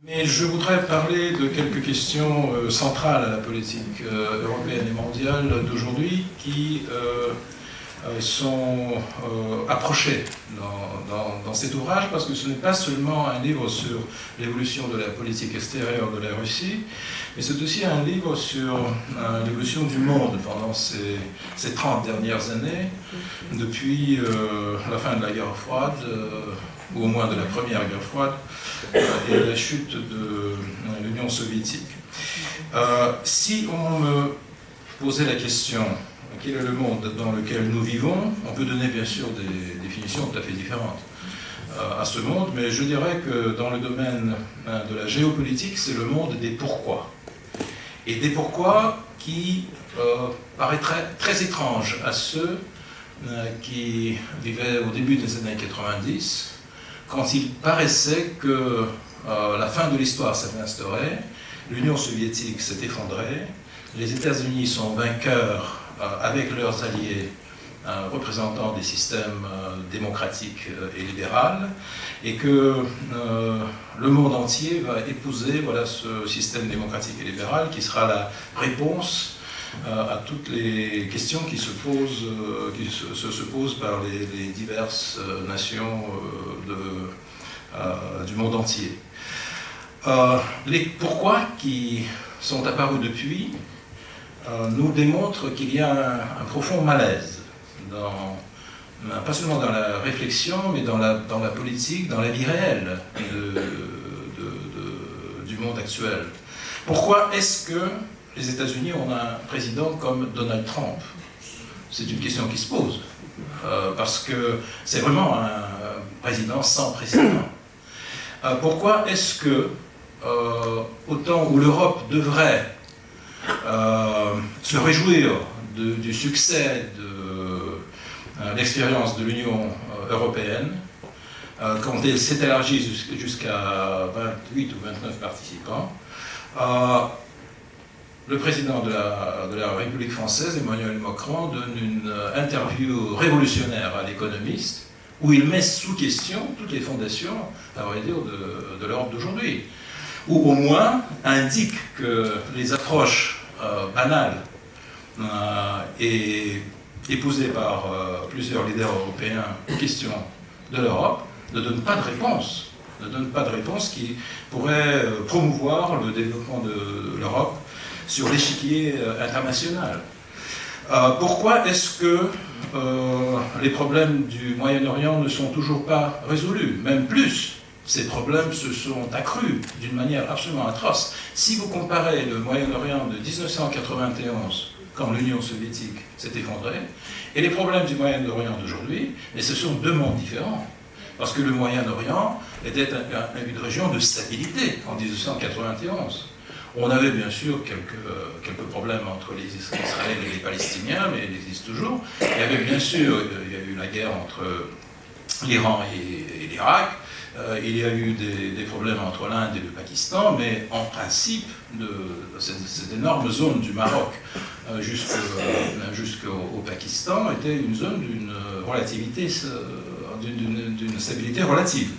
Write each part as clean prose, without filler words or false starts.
Mais je voudrais parler de quelques questions centrales à la politique européenne et mondiale d'aujourd'hui qui sont approchées dans cet ouvrage, parce que ce n'est pas seulement un livre sur l'évolution de la politique extérieure de la Russie, mais c'est aussi un livre sur l'évolution du monde pendant ces 30 dernières années, depuis la fin de la guerre froide, ou au moins de la première guerre froide, et la chute de l'Union soviétique. Si on me posait la question, quel est le monde dans lequel nous vivons, on peut donner bien sûr des définitions tout à fait différentes à ce monde, mais je dirais que dans le domaine de la géopolitique, c'est le monde des pourquoi. Et des pourquoi qui paraîtraient très étranges à ceux qui vivaient au début des années 90, quand il paraissait que la fin de l'histoire s'avait instaurée, l'Union soviétique s'est effondrée, les États-Unis sont vainqueurs avec leurs alliés représentant des systèmes démocratiques et libéraux, et que le monde entier va épouser ce système démocratique et libéral qui sera la réponse à toutes les questions qui se posent par les diverses nations du monde entier. Les pourquoi qui sont apparus depuis nous démontrent qu'il y a un profond malaise, pas seulement dans la réflexion, mais dans la politique, dans la vie réelle du monde actuel. Pourquoi est-ce que les États-Unis ont un président comme Donald Trump? C'est une question qui se pose, parce que c'est vraiment un président sans précédent. Pourquoi est-ce que, au temps où l'Europe devrait se réjouir du succès de l'expérience de l'Union européenne, quand elle s'est élargie jusqu'à 28 ou 29 participants, le président de la République française, Emmanuel Macron, donne une interview révolutionnaire à l'Économiste, où il met sous question toutes les fondations, à vrai dire, de l'Europe d'aujourd'hui, ou au moins indique que les approches banales et épousées par plusieurs leaders européens aux questions de l'Europe ne donnent pas de réponse, qui pourrait promouvoir le développement de l'Europe sur l'échiquier international. Pourquoi est-ce que les problèmes du Moyen-Orient ne sont toujours pas résolus? Même plus, ces problèmes se sont accrus d'une manière absolument atroce. Si vous comparez le Moyen-Orient de 1991, quand l'Union soviétique s'est effondrée, et les problèmes du Moyen-Orient d'aujourd'hui, mais ce sont deux mondes différents. Parce que le Moyen-Orient était une région de stabilité en 1991. On avait bien sûr quelques problèmes entre les Israéliens et les Palestiniens, mais ils existent toujours. Il y avait bien sûr, il y a eu la guerre entre l'Iran et l'Irak. Il y a eu des problèmes entre l'Inde et le Pakistan, mais en principe, cette énorme zone du Maroc jusqu'au Pakistan était une zone d'une relativité, d'une stabilité relative.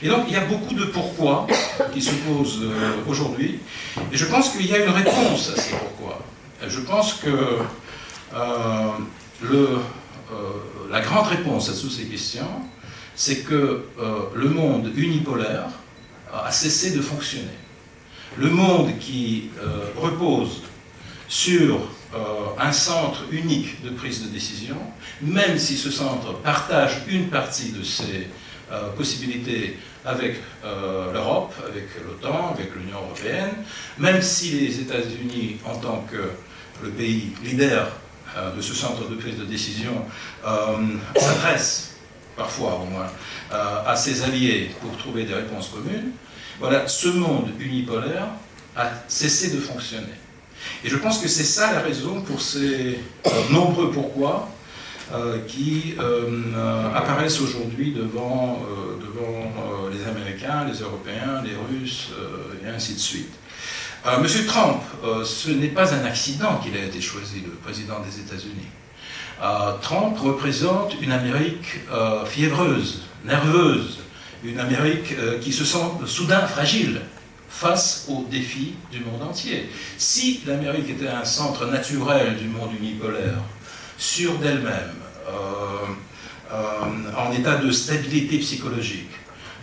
Et donc, il y a beaucoup de pourquoi qui se posent aujourd'hui, et je pense qu'il y a une réponse à ces pourquoi. Je pense que la grande réponse à toutes ces questions, c'est que le monde unipolaire a cessé de fonctionner. Le monde qui repose sur un centre unique de prise de décision, même si ce centre partage une partie de ses possibilités avec l'Europe, avec l'OTAN, avec l'Union européenne, même si les États-Unis, en tant que le pays leader de ce centre de prise de décision, s'adressent, parfois au moins, à ses alliés pour trouver des réponses communes, voilà, ce monde unipolaire a cessé de fonctionner. Et je pense que c'est ça la raison pour ces nombreux pourquoi qui apparaissent aujourd'hui devant les Américains, les Européens, les Russes, et ainsi de suite. Monsieur Trump, ce n'est pas un accident qu'il a été choisi, le président des États-Unis. Trump représente une Amérique fiévreuse, nerveuse, une Amérique qui se sent soudain fragile. face aux défis du monde entier. Si l'Amérique était un centre naturel du monde unipolaire, sûr d'elle-même, en état de stabilité psychologique,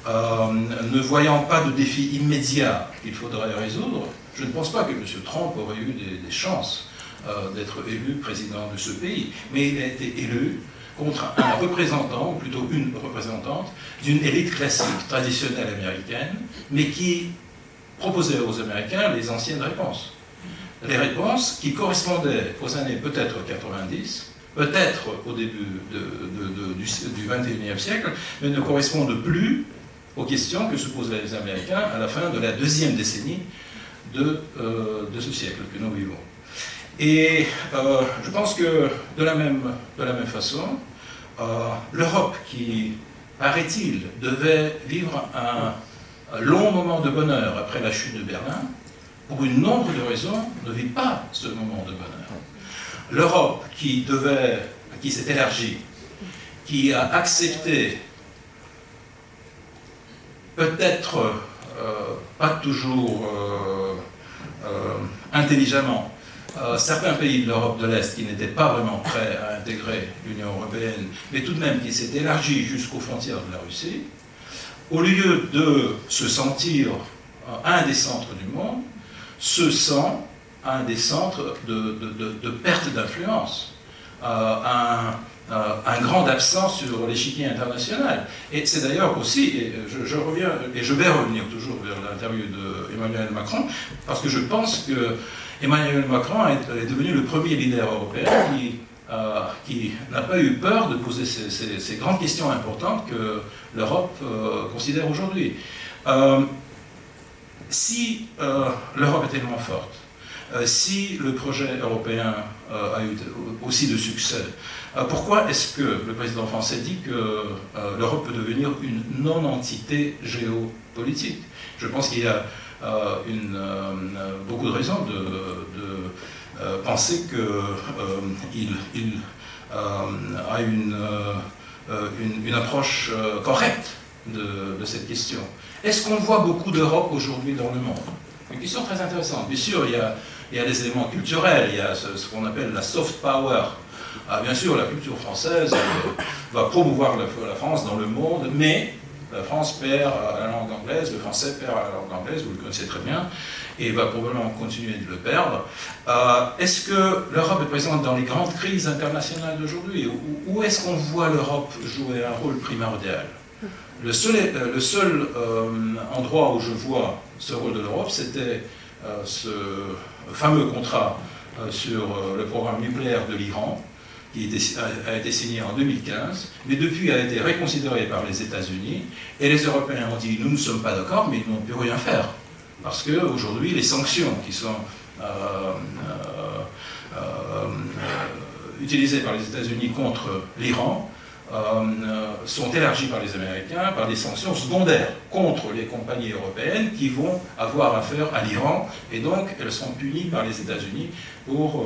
ne voyant pas de défis immédiats qu'il faudrait résoudre, je ne pense pas que M. Trump aurait eu des chances d'être élu président de ce pays. Mais il a été élu contre un représentant, ou plutôt une représentante, d'une élite classique, traditionnelle américaine, mais qui proposait aux Américains les anciennes réponses. Les réponses qui correspondaient aux années peut-être 90, peut-être au début du 21e siècle, mais ne correspondent plus aux questions que se posent les Américains à la fin de la deuxième décennie de ce siècle que nous vivons. Et je pense que de la même façon, l'Europe qui, paraît-il, devait vivre un long moment de bonheur après la chute de Berlin, pour une nombre de raisons, ne vit pas ce moment de bonheur. L'Europe qui s'est élargie, qui a accepté, peut-être pas toujours intelligemment, certains pays de l'Europe de l'Est qui n'étaient pas vraiment prêts à intégrer l'Union européenne, mais tout de même qui s'est élargie jusqu'aux frontières de la Russie, au lieu de se sentir un des centres du monde, se sent un des centres de perte d'influence, un grand absent sur l'échiquier international. Et c'est d'ailleurs aussi, et je reviens, et je vais revenir toujours vers l'interview d'Emmanuel Macron, parce que je pense que Emmanuel Macron est devenu le premier leader européen qui n'a pas eu peur de poser ces grandes questions importantes que l'Europe considère aujourd'hui. Si l'Europe est tellement forte, si le projet européen a eu aussi de succès, pourquoi est-ce que le président français dit que l'Europe peut devenir une non-entité géopolitique? Je pense qu'il y a beaucoup de raisons de penser qu'il a une approche correcte de cette question. Est-ce qu'on voit beaucoup d'Europe aujourd'hui dans le monde? Une question très intéressante. Bien sûr, il y a des éléments culturels, il y a ce qu'on appelle la soft power. Bien sûr, la culture française va promouvoir la France dans le monde, mais la France perd la langue anglaise, le français perd la langue anglaise, vous le connaissez très bien, et va probablement continuer de le perdre. Est-ce que l'Europe est présente dans les grandes crises internationales d'aujourd'hui? Où est-ce qu'on voit l'Europe jouer un rôle primordial? Le seul endroit où je vois ce rôle de l'Europe, c'était ce fameux contrat sur le programme nucléaire de l'Iran, qui a été signé en 2015, mais depuis a été réconsidéré par les États-Unis, et les Européens ont dit « nous ne sommes pas d'accord, mais ils n'ont pu rien faire ». Parce qu'aujourd'hui, les sanctions qui sont utilisées par les États-Unis contre l'Iran sont élargies par les Américains par des sanctions secondaires contre les compagnies européennes qui vont avoir affaire à l'Iran, et donc elles seront punies par les États-Unis pour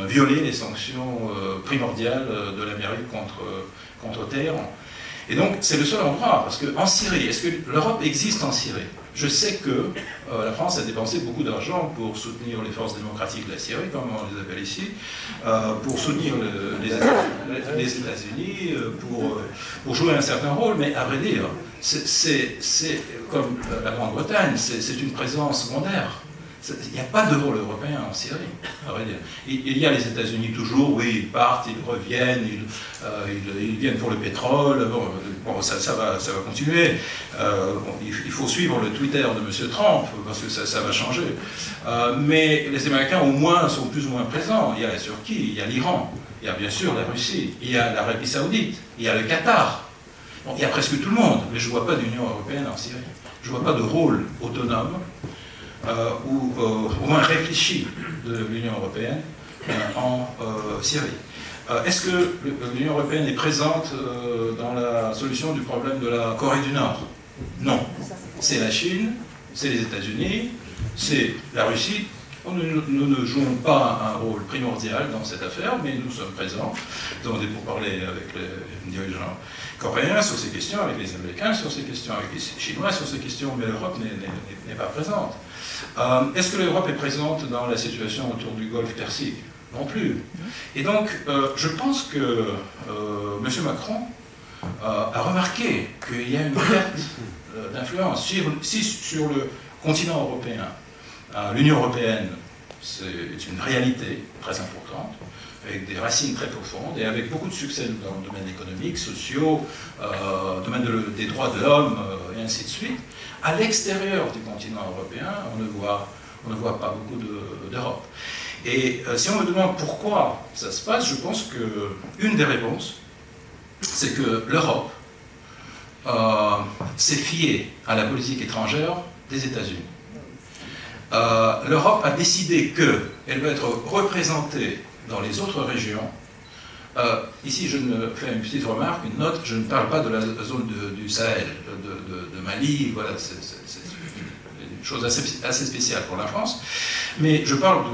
violer les sanctions primordiales de l'Amérique contre Téhéran. Et donc c'est le seul endroit, parce qu'en Syrie, est-ce que l'Europe existe en Syrie? Je sais que la France a dépensé beaucoup d'argent pour soutenir les forces démocratiques de la Syrie, comme on les appelle ici, pour soutenir les États-Unis, pour jouer un certain rôle, mais à vrai dire, c'est comme la Grande-Bretagne, c'est une présence secondaire. Il n'y a pas de rôle européen en Syrie, à vrai dire. Il y a les États-Unis toujours, oui, ils partent, ils reviennent, ils viennent pour le pétrole, bon ça va continuer. Il faut suivre le Twitter de M. Trump, parce que ça va changer. Mais les Américains, au moins, sont plus ou moins présents. Il y a la Turquie, il y a l'Iran, il y a bien sûr la Russie, il y a l'Arabie Saoudite, il y a le Qatar. Bon, il y a presque tout le monde, mais je ne vois pas d'Union européenne en Syrie. Je ne vois pas de rôle autonome, ou au moins réfléchi de l'Union européenne en Syrie. Est-ce que l'Union européenne est présente dans la solution du problème de la Corée du Nord? Non. C'est la Chine, c'est les États-Unis, c'est la Russie, Nous ne jouons pas un rôle primordial dans cette affaire, mais nous sommes présents pour parler avec les dirigeants coréens sur ces questions, avec les Américains sur ces questions, avec les Chinois sur ces questions, mais l'Europe n'est pas présente. Est-ce que l'Europe est présente dans la situation autour du Golfe Persique? Non plus. Et donc, je pense que M. Macron a remarqué qu'il y a une perte d'influence. Si sur le continent européen, l'Union européenne, c'est une réalité très importante, avec des racines très profondes et avec beaucoup de succès dans le domaine économique, sociaux, domaine des droits de l'homme, et ainsi de suite. À l'extérieur du continent européen, on ne voit pas beaucoup d'Europe. Et si on me demande pourquoi ça se passe, je pense qu'une des réponses, c'est que l'Europe s'est fiée à la politique étrangère des États-Unis. L'Europe a décidé qu'elle va être représentée dans les autres régions. Ici, je me fais une petite remarque, une note, je ne parle pas de la zone du Sahel, de Mali, voilà, c'est une chose assez spéciale pour la France, mais je parle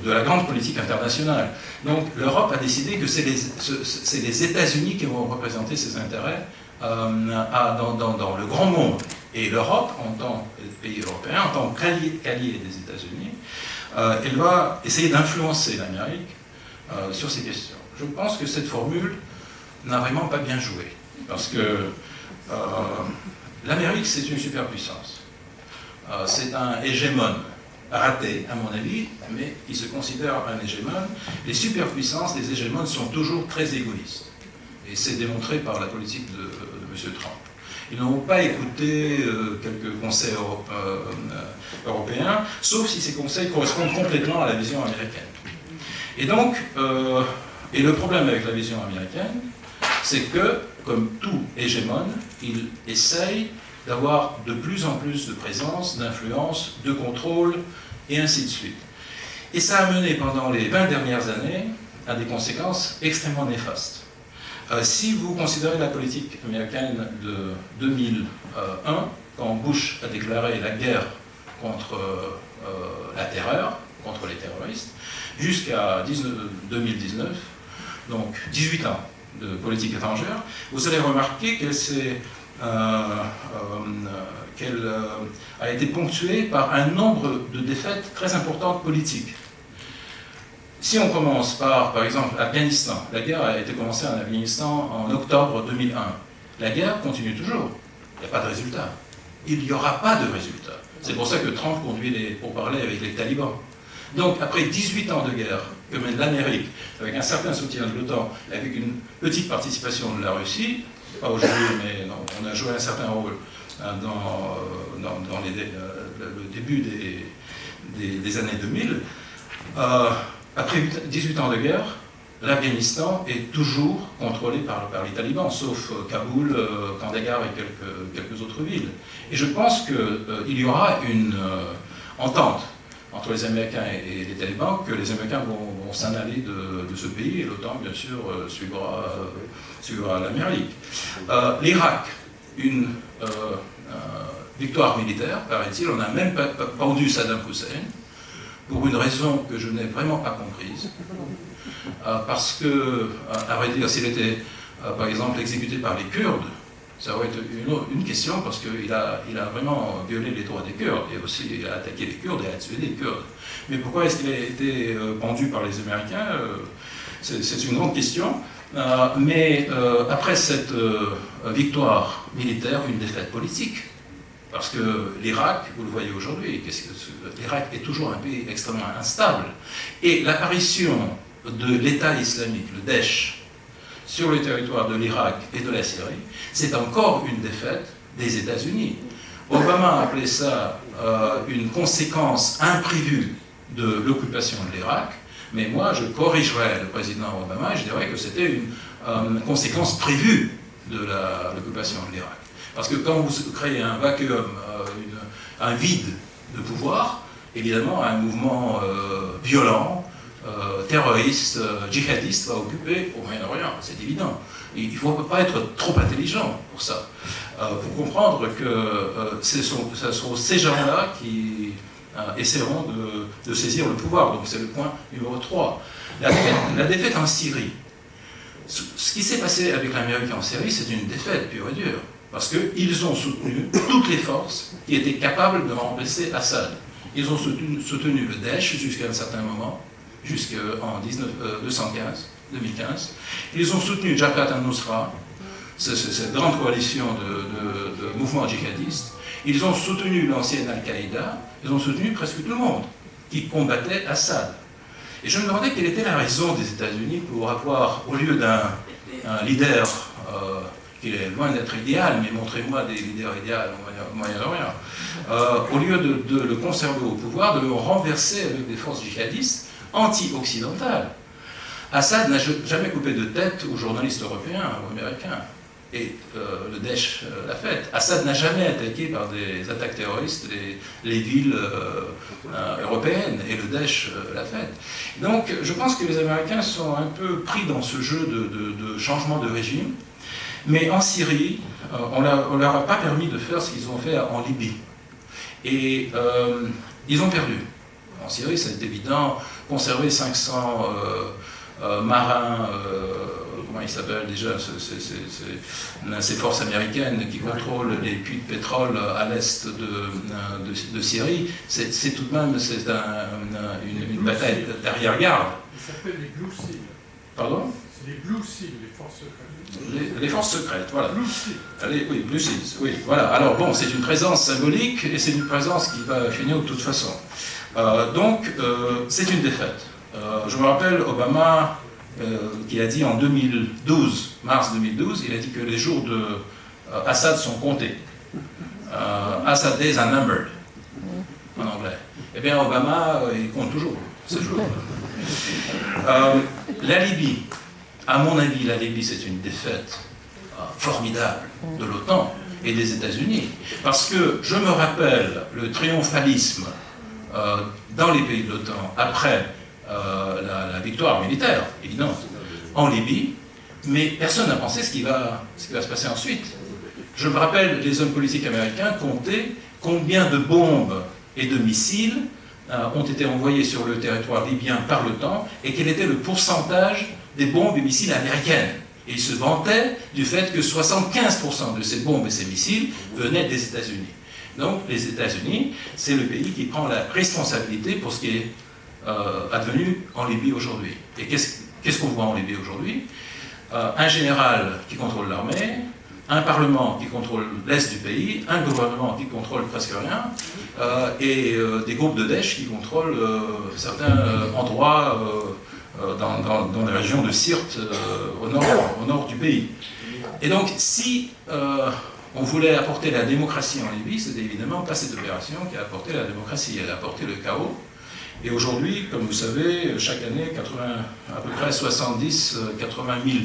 de la grande politique internationale. Donc l'Europe a décidé que c'est les États-Unis qui vont représenter ses intérêts dans le grand monde. Et l'Europe, en tant que pays européen, en tant qu'allié des États-Unis, elle va essayer d'influencer l'Amérique sur ces questions. Je pense que cette formule n'a vraiment pas bien joué, parce que l'Amérique, c'est une superpuissance. C'est un hégémone raté, à mon avis, mais il se considère un hégémone. Les superpuissances, les hégémones sont toujours très égoïstes. Et c'est démontré par la politique de M. Trump. Ils n'ont pas écouté quelques conseils européens, sauf si ces conseils correspondent complètement à la vision américaine. Et donc, et le problème avec la vision américaine, c'est que, comme tout hégémone, il essaye d'avoir de plus en plus de présence, d'influence, de contrôle, et ainsi de suite. Et ça a mené pendant les 20 dernières années à des conséquences extrêmement néfastes. Si vous considérez la politique américaine de 2001, quand Bush a déclaré la guerre contre la terreur, contre les terroristes, jusqu'à 2019, donc 18 ans de politique étrangère, vous allez remarquer qu'elle a été ponctuée par un nombre de défaites très importantes politiques. Si on commence par exemple, l'Afghanistan, la guerre a été commencée en Afghanistan en octobre 2001. La guerre continue toujours. Il n'y a pas de résultat. Il n'y aura pas de résultat. C'est pour ça que Trump conduit les pourparlers avec les talibans. Donc, après 18 ans de guerre que mène l'Amérique, avec un certain soutien de l'OTAN, avec une petite participation de la Russie, pas aujourd'hui, mais non, on a joué un certain rôle dans le début des années 2000, après 18 ans de guerre, l'Afghanistan est toujours contrôlé par les talibans, sauf Kaboul, Kandahar et quelques autres villes. Et je pense qu'il y aura une entente entre les Américains et les talibans, que les Américains vont s'en aller de ce pays, et l'OTAN, bien sûr, suivra l'Amérique. L'Irak, une victoire militaire, paraît-il, on a même pendu Saddam Hussein, pour une raison que je n'ai vraiment pas comprise, parce que, à vrai dire, s'il était, par exemple, exécuté par les Kurdes, ça aurait été une question, parce qu'il a vraiment violé les droits des Kurdes, et aussi il a attaqué les Kurdes et a tué les Kurdes. Mais pourquoi est-ce qu'il a été pendu par les Américains? C'est une grande question. Mais après cette victoire militaire, une défaite politique. Parce que l'Irak, vous le voyez aujourd'hui, l'Irak est toujours un pays extrêmement instable. Et l'apparition de l'État islamique, le Daesh, sur le territoire de l'Irak et de la Syrie, c'est encore une défaite des États-Unis. Obama a appelé ça une conséquence imprévue de l'occupation de l'Irak, mais moi je corrigerais le président Obama et je dirais que c'était une conséquence prévue de l'occupation de l'Irak. Parce que quand vous créez un vacuum, un vide de pouvoir, évidemment un mouvement violent, terroriste, djihadiste va occuper au Moyen-Orient, c'est évident. Il ne faut pas être trop intelligent pour ça, pour comprendre que ce sont ces gens-là qui essaieront de saisir le pouvoir. Donc c'est le point numéro 3. La défaite en Syrie. Ce qui s'est passé avec l'Amérique en Syrie, c'est une défaite pure et dure. Parce qu'ils ont soutenu toutes les forces qui étaient capables de remplacer Assad. Ils ont soutenu le Daesh jusqu'à un certain moment, jusqu'en 2015. Ils ont soutenu Jabhat al-Nusra, cette grande coalition de mouvements djihadistes. Ils ont soutenu l'ancienne Al-Qaïda. Ils ont soutenu presque tout le monde qui combattait Assad. Et je me demandais quelle était la raison des États-Unis pour avoir, au lieu d'un leader qui est loin d'être idéal, mais montrez-moi des leaders idéaux au Moyen-Orient, au lieu de le conserver au pouvoir, de le renverser avec des forces djihadistes anti-occidentales. Assad n'a jamais coupé de tête aux journalistes européens ou américains. Et le Daesh l'a fait. Assad n'a jamais attaqué par des attaques terroristes les villes européennes, et le Daesh l'a fait. Donc je pense que les Américains sont un peu pris dans ce jeu de changement de régime, mais en Syrie, on ne leur a pas permis de faire ce qu'ils ont fait en Libye. Et ils ont perdu. En Syrie, c'est évident, conserver 500 marins, comment ils s'appellent déjà, ces forces américaines qui contrôlent les puits de pétrole à l'est de Syrie, c'est tout de même une bataille d'arrière-garde. Ils s'appellent les Blue Seals. Pardon? C'est les Blue Seals, les forces secrètes. Les forces secrètes, voilà. Blue Seals. Allez, oui, Blue Seals, oui, voilà. Alors bon, c'est une présence symbolique et c'est une présence qui va finir de toute façon. Donc, c'est une défaite. Je me rappelle Obama qui a dit en 2012, mars 2012, il a dit que les jours de Assad sont comptés. Assad days are numbered, en anglais. Eh bien, Obama, il compte toujours ces jours. La Libye, à mon avis, la Libye, c'est une défaite formidable de l'OTAN et des États-Unis. Parce que je me rappelle le triomphalisme dans les pays de l'OTAN après la victoire militaire, évidemment, en Libye, mais personne n'a pensé ce qui va se passer ensuite. Je me rappelle, les hommes politiques américains comptaient combien de bombes et de missiles ont été envoyés sur le territoire libyen par l'OTAN et quel était le pourcentage des bombes et missiles américaines. Et ils se vantaient du fait que 75% de ces bombes et ces missiles venaient des États-Unis. Donc les États-Unis, c'est le pays qui prend la responsabilité pour ce qui est advenu en Libye aujourd'hui. Et qu'est-ce qu'on voit en Libye aujourd'hui? Un général qui contrôle l'armée, un parlement qui contrôle l'est du pays, un gouvernement qui contrôle presque rien, et des groupes de Daesh qui contrôlent certains endroits dans la région de Sirte, au nord du pays. Et donc, si on voulait apporter la démocratie en Libye, c'était évidemment pas cette opération qui a apporté la démocratie, elle a apporté le chaos. Et aujourd'hui, comme vous savez, chaque année, à peu près 70-80 000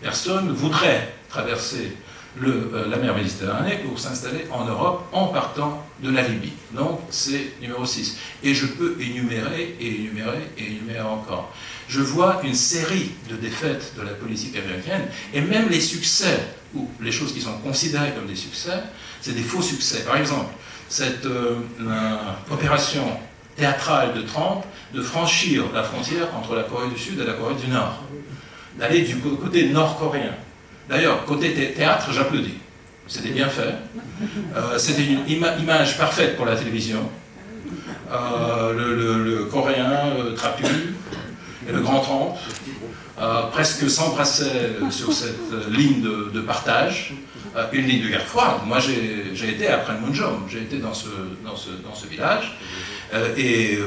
personnes voudraient traverser la mer Méditerranée pour s'installer en Europe en partant de la Libye. Donc c'est numéro 6. Et je peux énumérer encore. Je vois une série de défaites de la politique américaine, et même les succès, ou les choses qui sont considérées comme des succès, c'est des faux succès. Par exemple, cette opération théâtrale de Trump de franchir la frontière entre la Corée du Sud et la Corée du Nord, d'aller du côté nord-coréen. D'ailleurs, côté théâtre, j'applaudis. C'était bien fait. C'était une image parfaite pour la télévision. Le Coréen trapu et le grand Trump presque s'embrassaient sur cette ligne de partage, une ligne de guerre froide. Moi, j'ai été à Panmunjom, j'ai été dans ce village, et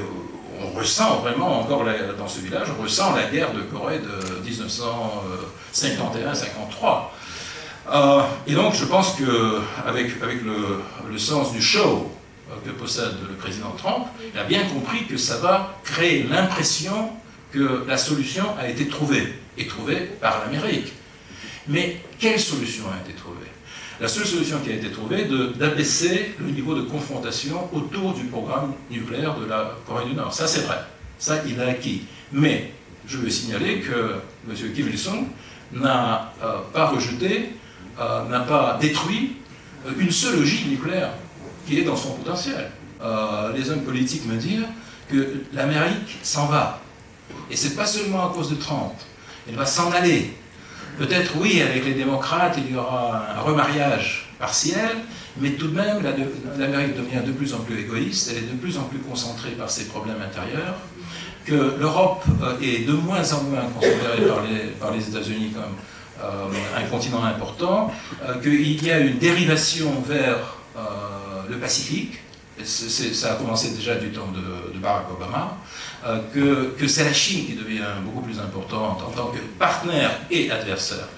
on ressent vraiment, encore dans ce village, on ressent la guerre de Corée de 1951-53. Et donc, je pense qu'avec le sens du show que possède le président Trump, il a bien compris que ça va créer l'impression que la solution a été trouvée, et trouvée par l'Amérique. Mais quelle solution a été trouvée? La seule solution qui a été trouvée, d'abaisser le niveau de confrontation autour du programme nucléaire de la Corée du Nord. Ça, c'est vrai. Ça, il a acquis. Mais je veux signaler que M. Kim Il-sung n'a pas rejeté, n'a pas détruit une seule ogive nucléaire qui est dans son potentiel. les hommes politiques me dire que l'Amérique s'en va. Et c'est pas seulement à cause de Trump. Elle va s'en aller. Peut-être, oui, avec les démocrates, il y aura un remariage partiel, mais tout de même, l'Amérique devient de plus en plus égoïste, elle est de plus en plus concentrée par ses problèmes intérieurs, que l'Europe est de moins en moins considérée par les États-Unis comme un continent important, qu'il y a une dérivation vers le Pacifique, ça a commencé déjà du temps de Barack Obama, que c'est la Chine qui devient beaucoup plus importante en tant que partenaire et adversaire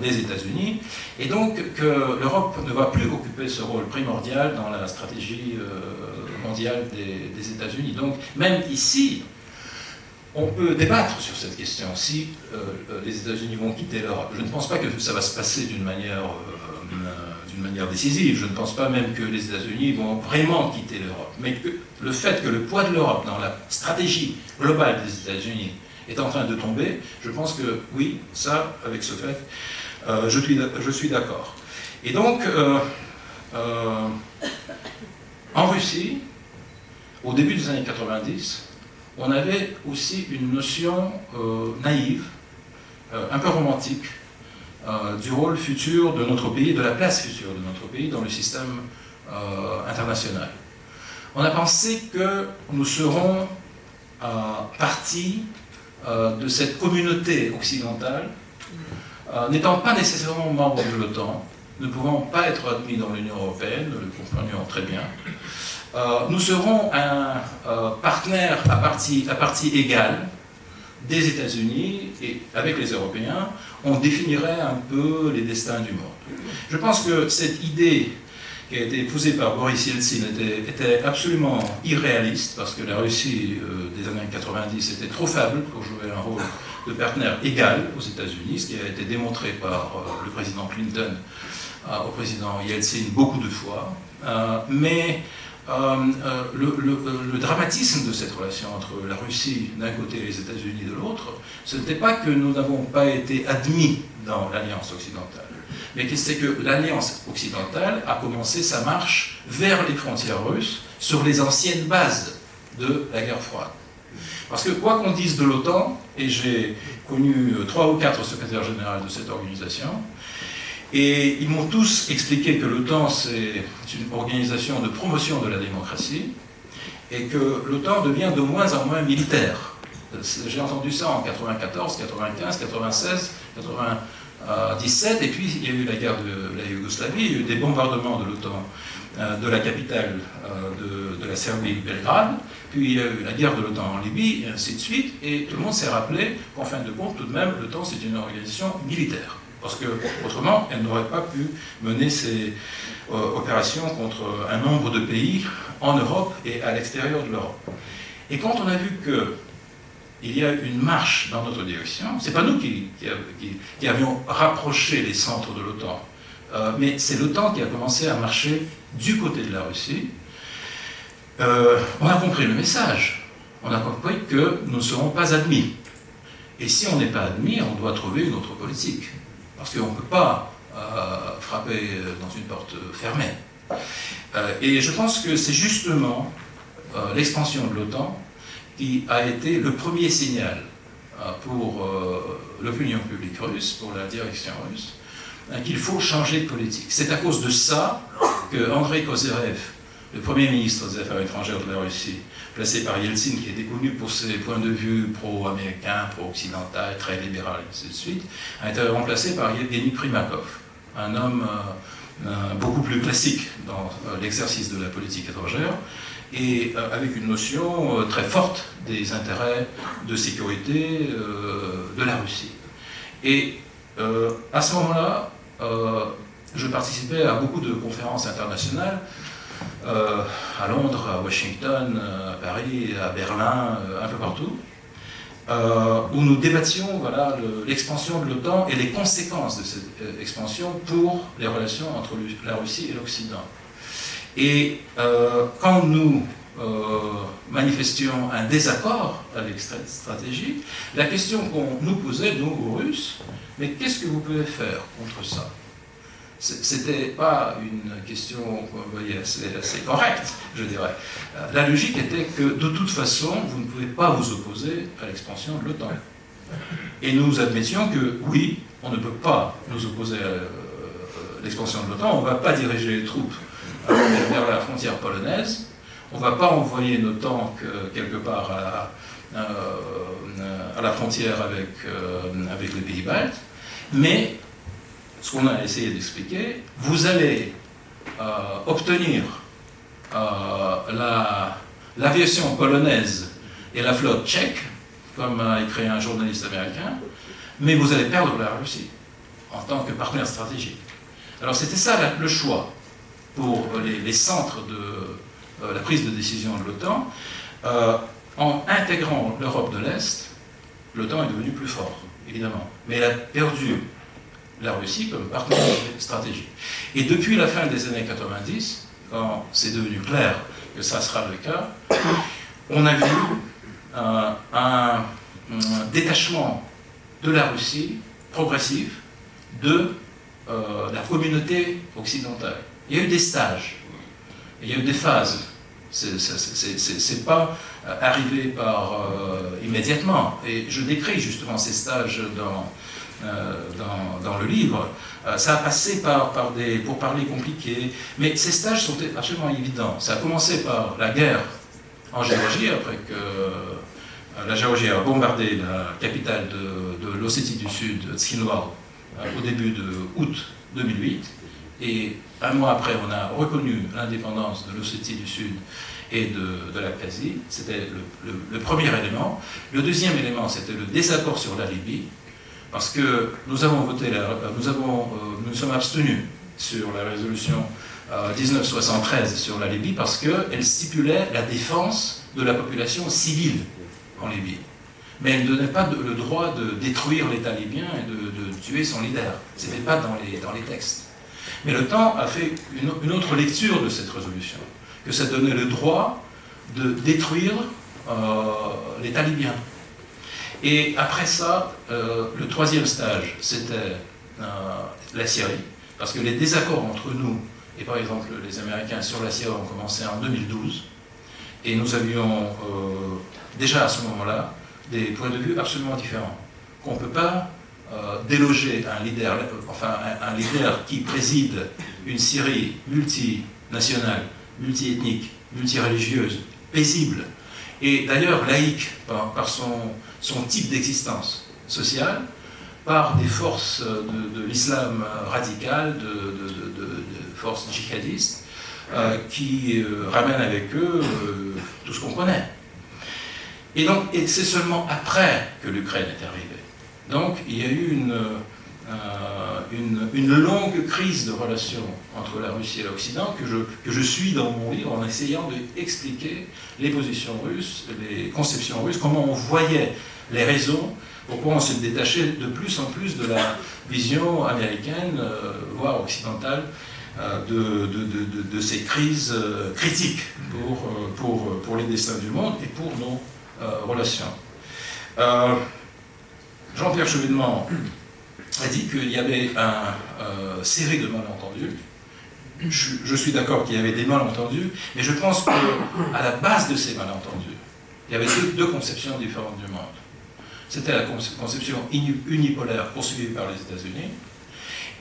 des États-Unis, et donc que l'Europe ne va plus occuper ce rôle primordial dans la stratégie mondiale des États-Unis. Donc même ici, on peut débattre sur cette question, si les États-Unis vont quitter l'Europe. Je ne pense pas que ça va se passer d'une manière décisive. Je ne pense pas même que les États-Unis vont vraiment quitter l'Europe. Mais le fait que le poids de l'Europe dans la stratégie globale des États-Unis est en train de tomber, je pense que oui, ça, avec ce fait, je suis d'accord. Et donc, en Russie, au début des années 90, on avait aussi une notion naïve, un peu romantique, du rôle futur de notre pays, de la place future de notre pays dans le système international. On a pensé que nous serons partie de cette communauté occidentale, n'étant pas nécessairement membres de l'OTAN, ne pouvant pas être admis dans l'Union européenne, nous le comprenions très bien. Nous serons un partenaire à partie égale des États-Unis, et avec les Européens, on définirait un peu les destins du monde. Je pense que cette idée qui a été épousée par Boris Yeltsin était absolument irréaliste, parce que la Russie des années 90 était trop faible pour jouer un rôle de partenaire égal aux États-Unis, ce qui a été démontré par le président Clinton au président Yeltsin beaucoup de fois. Mais le dramatisme de cette relation entre la Russie d'un côté et les États-Unis de l'autre, ce n'était pas que nous n'avons pas été admis dans l'Alliance occidentale, mais c'est que l'Alliance occidentale a commencé sa marche vers les frontières russes sur les anciennes bases de la guerre froide. Parce que quoi qu'on dise de l'OTAN, et j'ai connu 3 ou 4 secrétaires généraux de cette organisation, et ils m'ont tous expliqué que l'OTAN, c'est une organisation de promotion de la démocratie, et que l'OTAN devient de moins en moins militaire. J'ai entendu ça en 94, 95, 96, 97, et puis il y a eu la guerre de la Yougoslavie, il y a eu des bombardements de l'OTAN de la capitale de la Serbie, Belgrade, puis il y a eu la guerre de l'OTAN en Libye, et ainsi de suite, et tout le monde s'est rappelé qu'en fin de compte, tout de même, l'OTAN, c'est une organisation militaire. Parce qu'autrement, elle n'aurait pas pu mener ses opérations contre un nombre de pays en Europe et à l'extérieur de l'Europe. Et quand on a vu qu'il y a une marche dans notre direction, c'est pas nous qui avions rapproché les centres de l'OTAN, mais c'est l'OTAN qui a commencé à marcher du côté de la Russie. On a compris le message. On a compris que nous ne serons pas admis. Et si on n'est pas admis, on doit trouver une autre politique. Parce qu'on ne peut pas frapper dans une porte fermée. Et je pense que c'est justement l'expansion de l'OTAN qui a été le premier signal pour l'opinion publique russe, pour la direction russe, qu'il faut changer de politique. C'est à cause de ça que Andrei Kozyrev, le premier ministre des Affaires étrangères de la Russie, placé par Yeltsin, qui était connu pour ses points de vue pro-américains, pro-occidentaux, très libéral, et ainsi de suite, a été remplacé par Yevgeny Primakov, un homme beaucoup plus classique dans l'exercice de la politique étrangère, et avec une notion très forte des intérêts de sécurité de la Russie. Et à ce moment-là, je participais à beaucoup de conférences internationales, à Londres, à Washington, à Paris, à Berlin, un peu partout, où nous débattions l'expansion de l'OTAN et les conséquences de cette expansion pour les relations entre la Russie et l'Occident. Et quand nous manifestions un désaccord avec cette stratégie, la question qu'on nous posait, nous, aux Russes, mais qu'est-ce que vous pouvez faire contre ça? c'était pas une question, vous voyez, assez correcte, je dirais. La logique était que, de toute façon, vous ne pouvez pas vous opposer à l'expansion de l'OTAN. Et nous admettions que, oui, on ne peut pas nous opposer à l'expansion de l'OTAN, on ne va pas diriger les troupes vers la frontière polonaise, on ne va pas envoyer nos tanks quelque part à la frontière avec les pays baltes, mais ce qu'on a essayé d'expliquer, vous allez obtenir l'aviation polonaise et la flotte tchèque, comme a écrit un journaliste américain, mais vous allez perdre la Russie en tant que partenaire stratégique. Alors c'était ça le choix pour les centres de la prise de décision de l'OTAN. En intégrant l'Europe de l'Est, l'OTAN est devenu plus fort, évidemment, mais elle a perdu la Russie comme partenaire stratégique. Et depuis la fin des années 90, quand c'est devenu clair que ça sera le cas, on a vu un détachement de la Russie progressif de la communauté occidentale. Il y a eu des stages, il y a eu des phases. C'est pas arrivé immédiatement. Et je décris justement ces stages dans le livre. Ça a passé pour parler compliqué, mais ces stages sont absolument évidents. Ça a commencé par la guerre en Géorgie, après que la Géorgie a bombardé la capitale de l'Ossétie du Sud, Tskinval, au début de août 2008. Et un mois après, on a reconnu l'indépendance de l'Ossétie du Sud et de l'Abkhazie. C'était le premier élément. Le deuxième élément, c'était le désaccord sur la Libye, parce que nous avons voté, nous sommes abstenus sur la résolution 1973 sur la Libye, parce qu'elle stipulait la défense de la population civile en Libye. Mais elle ne donnait pas le droit de détruire l'État libyen et de tuer son leader. Ce n'était pas dans les textes. Mais le temps a fait une autre lecture de cette résolution, que ça donnait le droit de détruire l'État libyen. Et après ça, le troisième stage, c'était la Syrie, parce que les désaccords entre nous et par exemple les Américains sur la Syrie ont commencé en 2012, et nous avions déjà à ce moment-là des points de vue absolument différents, qu'on ne peut pas déloger un leader qui préside une Syrie multinationale, multiethnique, multireligieuse, paisible, et d'ailleurs laïque par son type d'existence sociale, par des forces de l'islam radical, de forces djihadistes, qui ramènent avec eux tout ce qu'on connaît. Et c'est seulement après que l'Ukraine est arrivée. Donc il y a eu une longue crise de relations entre la Russie et l'Occident que je suis dans mon livre en essayant d'expliquer les positions russes, les conceptions russes, comment on voyait les raisons, pourquoi on se détachait de plus en plus de la vision américaine, voire occidentale, de ces crises critiques pour les destins du monde et pour nos relations. Jean-Pierre Chevènement a dit qu'il y avait une série de malentendus. Je suis d'accord qu'il y avait des malentendus, mais je pense qu'à la base de ces malentendus, il y avait deux conceptions différentes du monde. C'était la conception unipolaire poursuivie par les États-Unis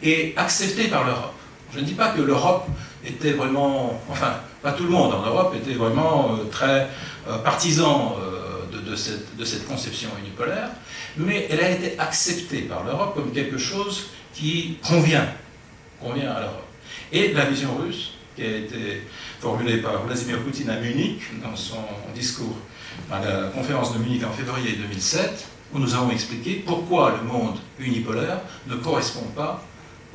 et acceptée par l'Europe. Je ne dis pas que l'Europe était vraiment, enfin, pas tout le monde en Europe était vraiment très partisan de cette conception unipolaire, mais elle a été acceptée par l'Europe comme quelque chose qui convient à l'Europe. Et la vision russe, qui a été formulée par Vladimir Poutine à Munich, dans son discours à la conférence de Munich en février 2007, où nous avons expliqué pourquoi le monde unipolaire ne correspond pas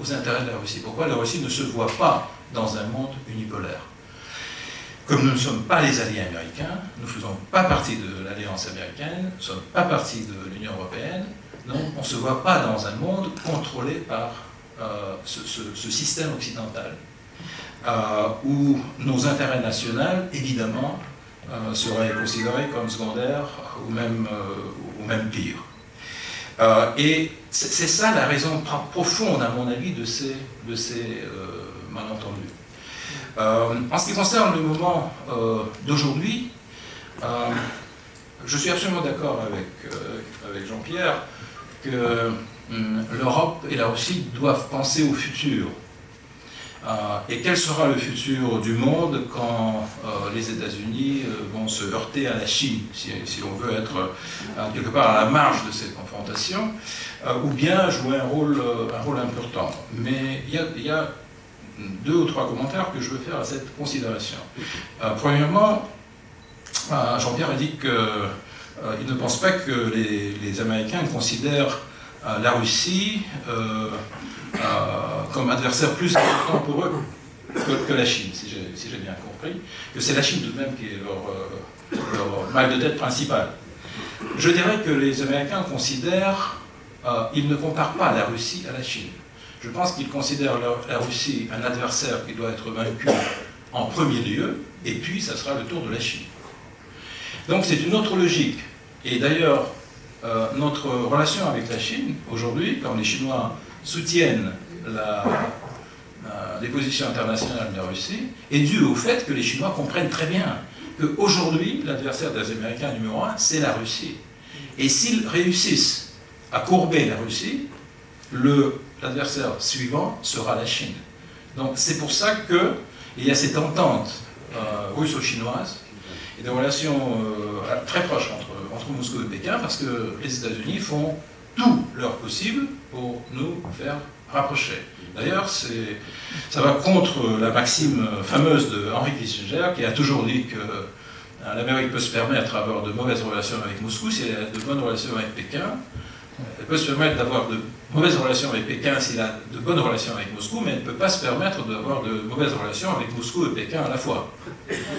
aux intérêts de la Russie, pourquoi la Russie ne se voit pas dans un monde unipolaire. Comme nous ne sommes pas les alliés américains, nous ne faisons pas partie de l'alliance américaine, nous ne sommes pas partie de l'Union européenne, donc on ne se voit pas dans un monde contrôlé par ce système occidental, où nos intérêts nationaux, évidemment, seraient considérés comme secondaires ou même pire. Et c'est ça la raison profonde, à mon avis, de ces malentendus. En ce qui concerne le moment d'aujourd'hui, je suis absolument d'accord avec Jean-Pierre que l'Europe et la Russie doivent penser au futur. Et quel sera le futur du monde quand les États-Unis vont se heurter à la Chine, si on veut être quelque part à la marge de cette confrontation, ou bien jouer un rôle important. Mais il y a 2 ou 3 commentaires que je veux faire à cette considération. Premièrement, Jean-Pierre a dit qu'il ne pense pas que les Américains considèrent la Russie comme adversaire plus important pour eux que la Chine, si j'ai bien compris, que c'est la Chine tout de même qui est leur mal de tête principal. Je dirais que les Américains considèrent, ils ne comparent pas la Russie à la Chine. Je pense qu'ils considèrent la Russie un adversaire qui doit être vaincu en premier lieu, et puis ça sera le tour de la Chine. Donc c'est une autre logique. Et d'ailleurs, notre relation avec la Chine, aujourd'hui, quand les Chinois soutiennent les positions internationales de la Russie, est due au fait que les Chinois comprennent très bien qu'aujourd'hui, l'adversaire des Américains numéro 1, c'est la Russie. Et s'ils réussissent à courber la Russie, l'adversaire suivant sera la Chine. Donc c'est pour ça qu'il y a cette entente russo-chinoise et des relations très proches entre Moscou et Pékin, parce que les États-Unis font tout leur possible pour nous faire rapprocher. D'ailleurs, ça va contre la maxime fameuse de Henry Kissinger, qui a toujours dit que l'Amérique peut se permettre d'avoir de mauvaises relations avec Moscou si elle a de bonnes relations avec Pékin. Elle peut se permettre d'avoir de mauvaises relations avec Pékin s'il a de bonnes relations avec Moscou, mais elle ne peut pas se permettre d'avoir de mauvaises relations avec Moscou et Pékin à la fois.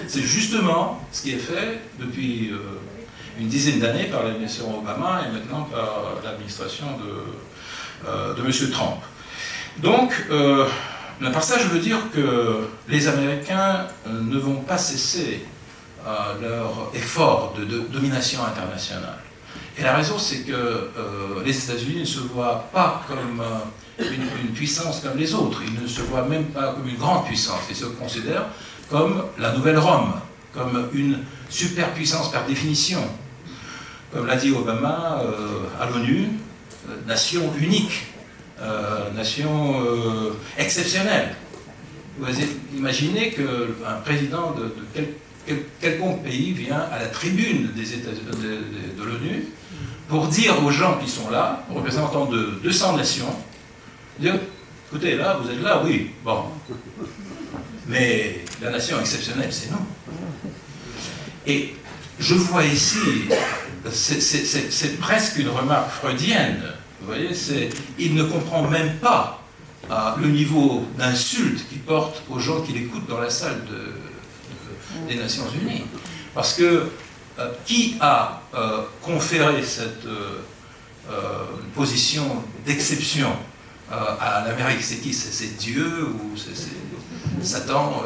C'est justement ce qui est fait depuis une dizaine d'années par l'administration Obama et maintenant par l'administration de M. Trump. Donc, par ça, je veux dire que les Américains ne vont pas cesser leur effort de domination internationale. Et la raison, c'est que les États-Unis ne se voient pas comme une puissance comme les autres. Ils ne se voient même pas comme une grande puissance. Ils se considèrent comme la nouvelle Rome, comme une superpuissance par définition. Comme l'a dit Obama à l'ONU, nation unique, nation exceptionnelle. Vous imaginez qu'un président de quelconque pays vient à la tribune de l'ONU pour dire aux gens qui sont là, représentants de 200 nations, dire, écoutez, là, vous êtes là, oui, bon. Mais la nation exceptionnelle, c'est nous. Et je vois ici, c'est presque une remarque freudienne, vous voyez, il ne comprend même pas le niveau d'insulte qu'il porte aux gens qui l'écoutent dans la salle des Nations Unies. Parce que qui a conféré cette position d'exception à l'Amérique? C'est qui? C'est Dieu ou c'est Satan?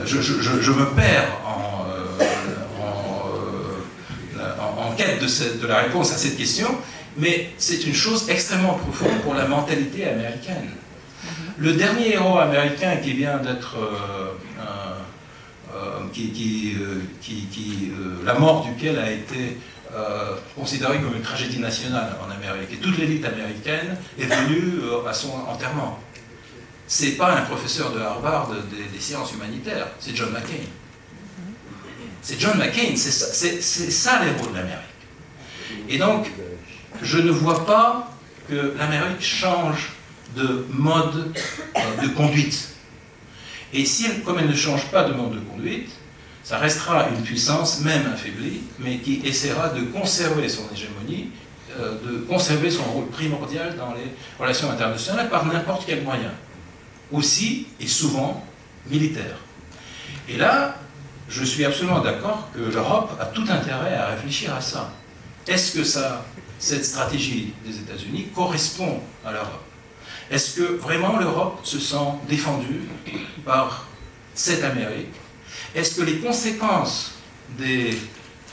Je me perds en quête de la réponse à cette question, mais c'est une chose extrêmement profonde pour la mentalité américaine. Le dernier héros américain qui vient d'être la mort duquel a été considérée comme une tragédie nationale en Amérique. Et toute l'élite américaine est venue à son enterrement. C'est pas un professeur de Harvard des sciences humanitaires, c'est John McCain. C'est John McCain, c'est ça l'héros de l'Amérique. Et donc, je ne vois pas que l'Amérique change de mode de conduite. Et si comme elle ne change pas de mode de conduite, ça restera une puissance, même affaiblie, mais qui essaiera de conserver son hégémonie, de conserver son rôle primordial dans les relations internationales par n'importe quel moyen. Aussi, et souvent, militaire. Et là, je suis absolument d'accord que l'Europe a tout intérêt à réfléchir à ça. Est-ce que cette stratégie des États-Unis correspond à l'Europe? Est-ce que vraiment l'Europe se sent défendue par cette Amérique? Est-ce que les conséquences des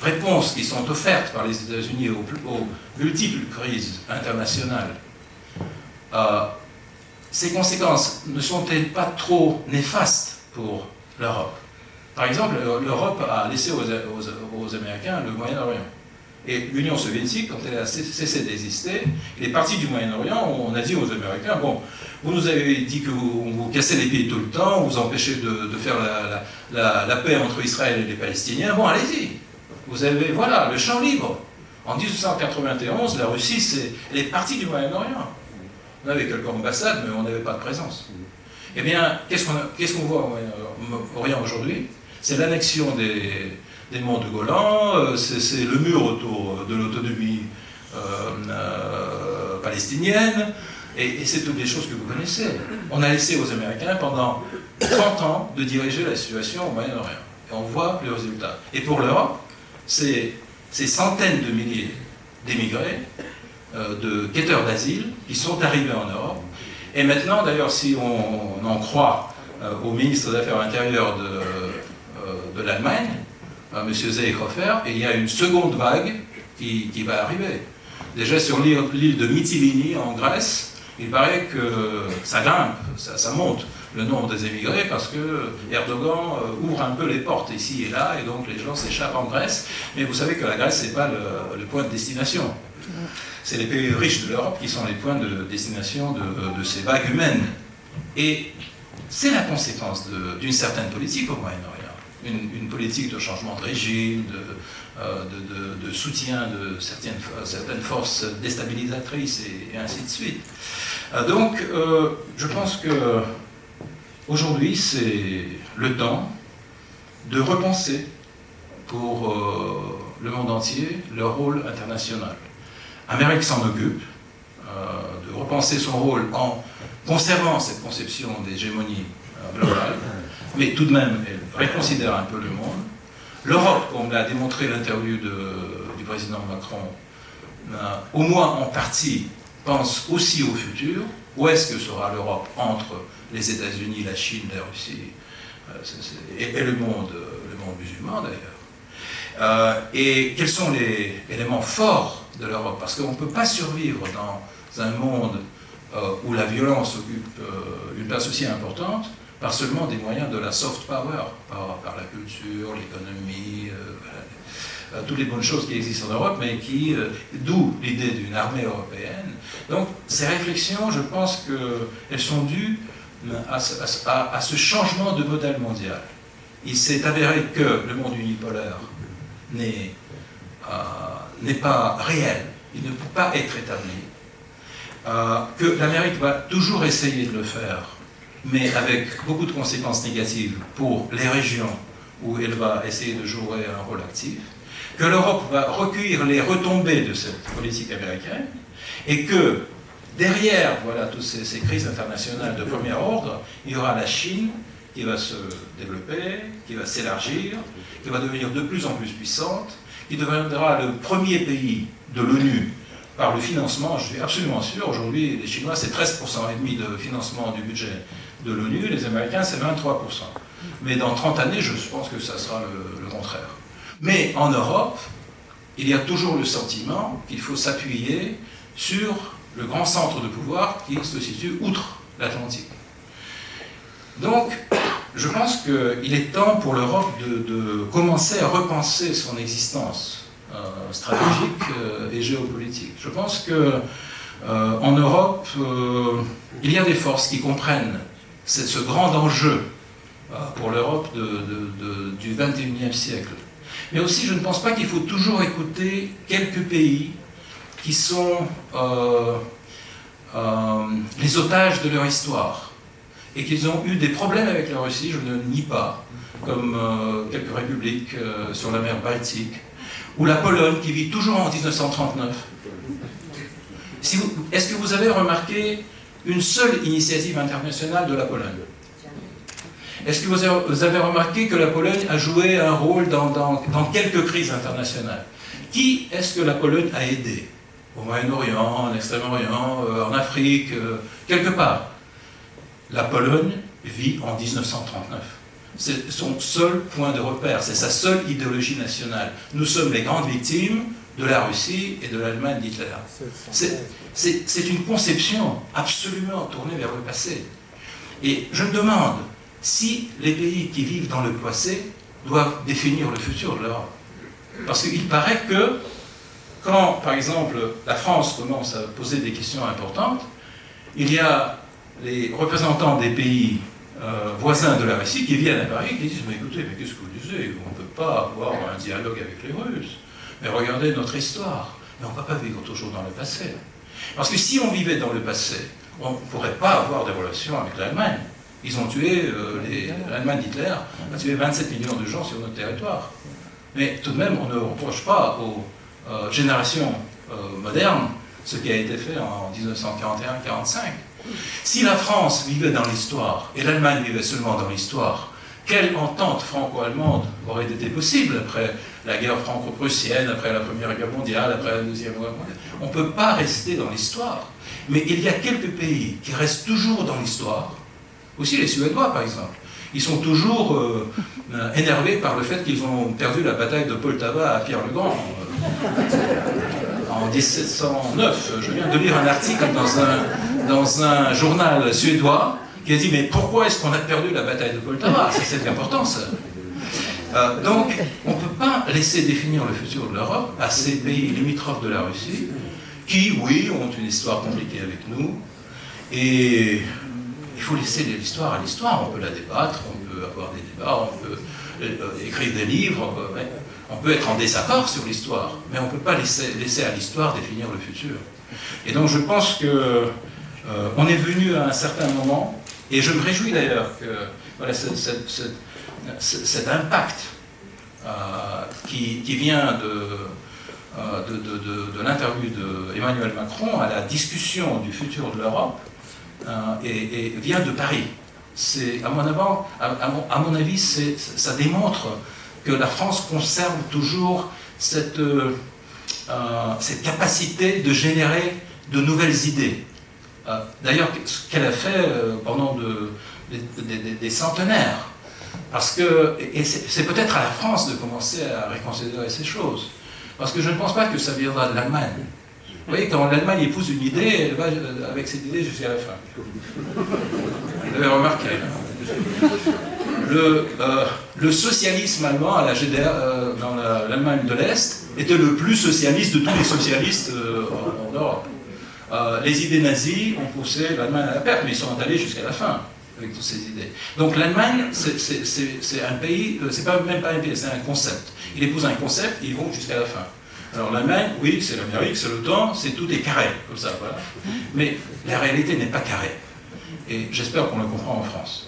réponses qui sont offertes par les États-Unis aux multiples crises internationales, ces conséquences ne sont-elles pas trop néfastes pour l'Europe? Par exemple, l'Europe a laissé aux Américains le Moyen-Orient. Et l'Union soviétique, quand elle a cessé d'exister, les partis du Moyen-Orient, on a dit aux Américains, bon, vous nous avez dit que vous cassez les pieds tout le temps, vous empêchez de faire la paix entre Israël et les Palestiniens, bon, allez-y. Vous avez, voilà, le champ libre. En 1891, la Russie, elle est partie du Moyen-Orient. On avait quelques ambassades, mais on n'avait pas de présence. Eh bien, qu'est-ce qu'on voit au Moyen-Orient aujourd'hui? C'est l'annexion des monts de Golan, c'est le mur autour de l'autonomie palestinienne, et c'est toutes les choses que vous connaissez. On a laissé aux Américains pendant 30 ans de diriger la situation au Moyen-Orient. Et on voit le résultat. Et pour l'Europe, c'est ces centaines de milliers d'émigrés, de quêteurs d'asile, qui sont arrivés en Europe. Et maintenant, d'ailleurs, si on en croit au ministre des Affaires intérieures de l'Allemagne, M. Seehofer, il y a une seconde vague qui va arriver. Déjà sur l'île de Mytilini, en Grèce, il paraît que ça grimpe, ça monte, le nombre des émigrés, parce que Erdogan ouvre un peu les portes ici et là, et donc les gens s'échappent en Grèce. Mais vous savez que la Grèce, ce n'est pas le point de destination. C'est les pays riches de l'Europe qui sont les points de destination de ces vagues humaines. Et c'est la conséquence d'une certaine politique au Moyen-Orient. Une politique de changement de régime, de soutien de certaines forces déstabilisatrices et ainsi de suite. Donc, je pense que aujourd'hui, c'est le temps de repenser pour le monde entier le rôle international. L'Amérique s'en occupe, de repenser son rôle en conservant cette conception d'hégémonie globale, mais tout de même, elle réconsidère un peu le monde. L'Europe, comme l'a démontré l'interview du président Macron, au moins en partie, pense aussi au futur. Où est-ce que sera l'Europe entre les États-Unis, la Chine, la Russie et le monde musulman d'ailleurs. Et quels sont les éléments forts de l'Europe? Parce qu'on ne peut pas survivre dans un monde où la violence occupe une place aussi importante par seulement des moyens de la soft power, par la culture, l'économie, toutes les bonnes choses qui existent en Europe, mais d'où l'idée d'une armée européenne. Donc ces réflexions, je pense qu'elles sont dues à ce changement de modèle mondial. Il s'est avéré que le monde unipolaire n'est pas réel, il ne peut pas être établi, que l'Amérique va toujours essayer de le faire, mais avec beaucoup de conséquences négatives pour les régions où elle va essayer de jouer un rôle actif, que l'Europe va recueillir les retombées de cette politique américaine, et que derrière toutes ces crises internationales de premier ordre, il y aura la Chine qui va se développer, qui va s'élargir, qui va devenir de plus en plus puissante, qui deviendra le premier pays de l'ONU par le financement. Je suis absolument sûr, aujourd'hui les Chinois c'est 13,5% de financement du budget de l'ONU, les Américains c'est 23%. Mais dans 30 années, je pense que ça sera le contraire. Mais en Europe, il y a toujours le sentiment qu'il faut s'appuyer sur le grand centre de pouvoir qui se situe outre l'Atlantique. Donc, je pense qu'il est temps pour l'Europe de commencer à repenser son existence stratégique et géopolitique. Je pense qu'en Europe, il y a des forces qui comprennent ce grand enjeu pour l'Europe du XXIe siècle. Mais aussi, je ne pense pas qu'il faut toujours écouter quelques pays qui sont les otages de leur histoire et qu'ils ont eu des problèmes avec la Russie, je ne le nie pas, comme quelques républiques sur la mer Baltique, ou la Pologne qui vit toujours en 1939. Est-ce que vous avez remarqué une seule initiative internationale de la Pologne? Est-ce que vous avez remarqué que la Pologne a joué un rôle dans quelques crises internationales? Qui est-ce que la Pologne a aidé? Au Moyen-Orient, en Extrême-Orient, en Afrique, quelque part. La Pologne vit en 1939. C'est son seul point de repère, c'est sa seule idéologie nationale. Nous sommes les grandes victimes de la Russie et de l'Allemagne d'Hitler. C'est une conception absolument tournée vers le passé. Et je me demande si les pays qui vivent dans le passé doivent définir le futur de l'Europe. Parce qu'il paraît que quand, par exemple, la France commence à poser des questions importantes, il y a les représentants des pays voisins de la Russie qui viennent à Paris et qui disent « Mais écoutez, mais qu'est-ce que vous disiez? On ne peut pas avoir un dialogue avec les Russes. Mais regardez notre histoire. Mais on ne peut pas vivre toujours dans le passé. » Parce que si on vivait dans le passé, on ne pourrait pas avoir des relations avec l'Allemagne. Ils ont tué, l'Allemagne d'Hitler a tué 27 millions de gens sur notre territoire. Mais tout de même, on ne reproche pas aux générations modernes ce qui a été fait en 1941-45. Si la France vivait dans l'histoire et l'Allemagne vivait seulement dans l'histoire, quelle entente franco-allemande aurait été possible après la guerre franco-prussienne, après la Première Guerre mondiale, après la Deuxième Guerre mondiale? On ne peut pas rester dans l'histoire. Mais il y a quelques pays qui restent toujours dans l'histoire, aussi les Suédois par exemple. Ils sont toujours énervés par le fait qu'ils ont perdu la bataille de Poltava à Pierre-le-Grand. En 1709, je viens de lire un article dans un journal suédois qui a dit « Mais pourquoi est-ce qu'on a perdu la bataille de Poltava ?» C'est important, ça. Donc, on ne peut pas laisser définir le futur de l'Europe à ces pays limitrophes de la Russie, qui, oui, ont une histoire compliquée avec nous, et il faut laisser l'histoire à l'histoire. On peut la débattre, on peut avoir des débats, on peut écrire des livres, on peut être en désaccord sur l'histoire, mais on ne peut pas laisser à l'histoire définir le futur. Et donc je pense que on est venu à un certain moment, et je me réjouis d'ailleurs que voilà, cet impact qui vient de l'interview d'Emmanuel Macron à la discussion du futur de l'Europe et vient de Paris. À mon avis, ça démontre que la France conserve toujours cette capacité de générer de nouvelles idées. D'ailleurs, ce qu'elle a fait pendant des centenaires. Parce que, et c'est peut-être à la France de commencer à reconsidérer ces choses. Parce que je ne pense pas que ça viendra de l'Allemagne. Vous voyez, quand l'Allemagne épouse une idée, elle va avec cette idée jusqu'à la fin. Vous l'avez remarqué. Le socialisme allemand à la GDR, dans l'Allemagne de l'Est était le plus socialiste de tous les socialistes en Europe. Les idées nazies ont poussé l'Allemagne à la perte, mais ils sont allés jusqu'à la fin avec toutes ces idées. Donc l'Allemagne, c'est un pays, c'est même pas un pays, c'est un concept. Ils épousent un concept et ils vont jusqu'à la fin. Alors l'Allemagne, oui, c'est l'Amérique, c'est l'OTAN, tout est carré, comme ça, voilà. Mais la réalité n'est pas carrée. Et j'espère qu'on le comprend en France.